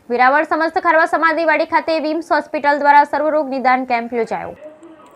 વેરાવળ સમસ્ત ખારવા સમાધિવાડી ખાતે વિમ્સ હોસ્પિટલ દ્વારા સર્વરોગ નિદાન કેમ્પ યોજાયો।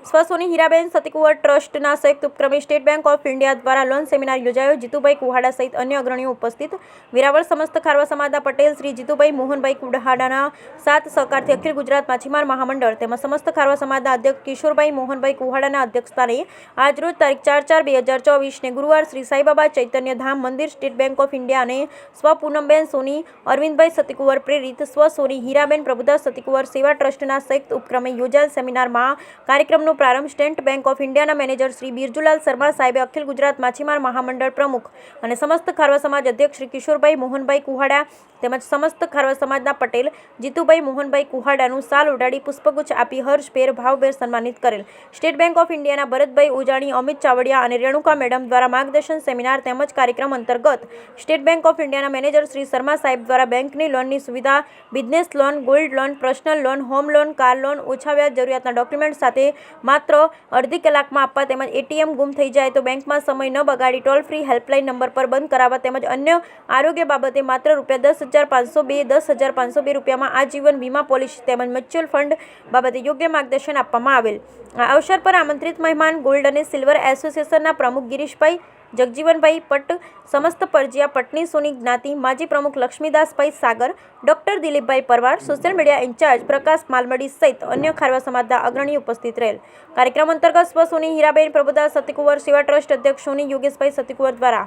સ્વસોની હીરાબેન સતીકુંવર ટ્રસ્ટના સંયુક્ત ઉપક્રમે સ્ટેટ બેંક ઓફ ઇન્ડિયા દ્વારા લોન સેમિનાર યોજાયો। જીતુભાઈ કુહાડા સહિત અન્ય અગ્રણીઓ ઉપસ્થિત। વેરાવળ સમસ્ત ખારવા સમાજના પટેલ શ્રી જીતુભાઈ મોહનભાઈ કુહાડાના સાથ સહકારથી અખિલ ગુજરાત માછીમાર મહામંડળ તેમજ સમસ્ત ખારવા સમાજના અધ્યક્ષ કિશોરભાઈ મોહનભાઈ કુહાડાના અધ્યક્ષસ્થાને આજરોજ તારીખ 4/4/2024 ને ગુરુવાર શ્રી સાઈબાબા ચૈતન્ય ધામ મંદિર સ્ટેટ બેંક ઓફ ઇન્ડિયા અને સ્વ પૂનમબેન સોની અરવિંદભાઈ સતીકુંવર પ્રેરિત સ્વસોની હીરાબેન પ્રભુદાસ સતીકુંવર સેવા ટ્રસ્ટના સંયુક્ત ઉપક્રમે યોજાયેલ સેમિનારમાં કાર્યક્રમનો પ્રારંભ સ્ટેટ બેંક ઓફ ઇન્ડિયાના મેનેજર શ્રી બિરજુલાલ શર્મા સાહેબે અખિલ ગુજરાત માછીમાર મહામંડળ પ્રમુખ અને સમસ્ત ખારવા સમાજ અધ્યક્ષ શ્રી કિશોરભાઈ મોહનભાઈ કુહાડા તેમજ સમસ્ત ખારવા સમાજના પટેલ જીતુભાઈ મોહનભાઈ કુહાડાનું સાલ ઉડાડી પુષ્પગુચ્છ આપી હર્ષભેર ભાવભેર સન્માનિત કરેલ। સ્ટેટ બેંક ઓફ ઇન્ડિયાના ભરતભાઈ ઉજાણી, અમિત ચાવડિયા અને રેણુકા મેડમ દ્વારા માર્ગદર્શન સેમિનાર તેમજ કાર્યક્રમ અંતર્ગત સ્ટેટ બેંક ઓફ ઇન્ડિયાના મેનેજર શ્રી શર્મા સાહેબ દ્વારા બેંકની લોનની સુવિધા, business loan, gold loan, personal loan, home loan, car loan ઓછા વ્યાજ જરૂરિયાતના ડોક્યુમેન્ટ સાથે માત્ર અડધી કલાકમાં આપવા તેમજ એટીએમ ગુમ થઈ જાય તો બેંકમાં સમય ન બગાડી ટોલ ફ્રી હેલ્પલાઇન નંબર પર બંધ કરાવવા તેમજ અન્ય આરોગ્ય બાબતે માત્ર ₹10,502 ₹10,502 રૂપિયામાં આજીવન વીમા પોલિસી તેમજ મ્યુચ્યુઅલ ફંડ બાબતે યોગ્ય માર્ગદર્શન આપવામાં આવેલ। આ અવસર પર આમંત્રિત મહેમાન ગોલ્ડ અને સિલ્વર એસોસિએશનના પ્રમુખ ગિરીશભાઈ જગજીવનભાઈ પટ, સમસ્ત પરજીયા પટની સોની જ્ઞાતિ માજી પ્રમુખ લક્ષ્મીદાસભાઈ સાગર, ડોક્ટર દિલીપભાઈ પરવાર, સોશિયલ મીડિયા ઇન્ચાર્જ પ્રકાશ માલમડી સહિત અન્ય ખારવા સમાજના અગ્રણી ઉપસ્થિત રહેલ। કાર્યક્રમ અંતર્ગત સ્વસોની હીરાબેન પ્રભુદાસ સતીકુંવર સેવા ટ્રસ્ટ અધ્યક્ષ સોની યોગેશભાઈ સતીકુંવર દ્વારા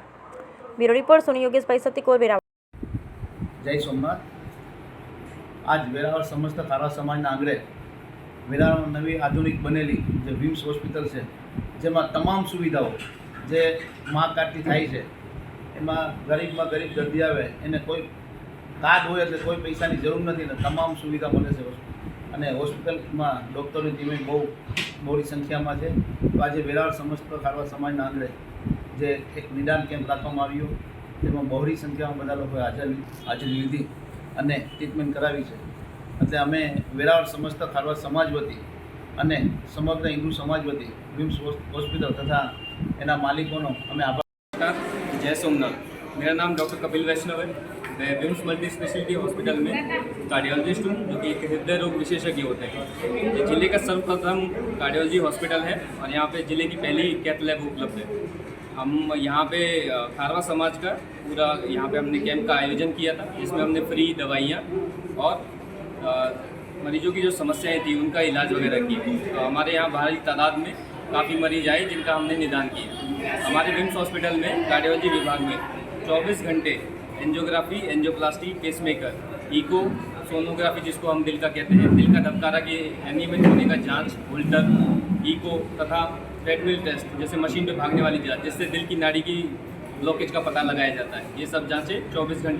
બ્યુરો રિપોર્ટ સોની યોગેશભાઈ સતીકુંવર વેરાવળ। જય સોમનાથ। આજ વેરાવળ સમસ્ત ખારવા સમાજના આંગણે વેરાવળ નવી આધુનિક બનેલી જે વિમ્સ હોસ્પિટલ છે, જેમાં તમામ સુવિધાઓ જે મા કાર્ડથી થાય છે, એમાં ગરીબમાં ગરીબ દર્દી આવે એને કોઈ કાર્ડ હોય એટલે કોઈ પૈસાની જરૂર નથી ને તમામ સુવિધા મળે છે અને હોસ્પિટલમાં ડૉક્ટરની ટીમ બહુ મોટી સંખ્યામાં છે। તો આજે વેરાવળ સમસ્ત ખારવા સમાજના આંગણે જે એક નિદાન કેમ્પ રાખવામાં આવ્યો, તેમાં બહોળી સંખ્યામાં બધા લોકોએ હાજરી લીધી અને ટ્રીટમેન્ટ કરાવી છે। એટલે અમે વેરાવળ સમસ્ત ખારવા સમાજ વતી અને સમગ્ર હિન્દુ સમાજ વતી વિમ્સ હોસ્પિટલ તથા એના માલિકોનો અમે आभार। जय सोमनाथ। मेरा नाम डॉक्टर कपिल वैष्णव है। मैं विम्स मल्टी स्पेशलिटी हॉस्पिटल में कार्डियोलॉजिस्ट हूँ, जो कि एक हृदय रोग विशेषज्ञ होते हैं। ये जिले का सर्वप्रथम कार्डियोलॉजी हॉस्पिटल है और यहाँ पे जिले की पहली कैथ लैब उपलब्ध है। हम यहाँ पे खारवा समाज का पूरा यहाँ पे हमने कैंप का आयोजन किया था, जिसमें हमने फ्री दवाइयाँ और मरीजों की जो समस्याएं थी उनका इलाज वगैरह किया। तो हमारे यहाँ भारी तादाद में काफ़ी मरीज आए जिनका हमने निदान किया। हमारे विम्स हॉस्पिटल में कार्डियोलॉजी विभाग में 24 घंटे angiography, angioplasty, pacemaker, echo, sonography जिसको हम दिल का कहते हैं, दिल का धबकारा के अनियमित होने का जांच, होल्टर, इको तथा ट्रेडमिल टेस्ट जैसे मशीन पे भागने वाली जांच जिससे दिल की नाड़ी की ब्लॉकेज का पता लगाया जाता है, ये सब जांचें 24 घंटे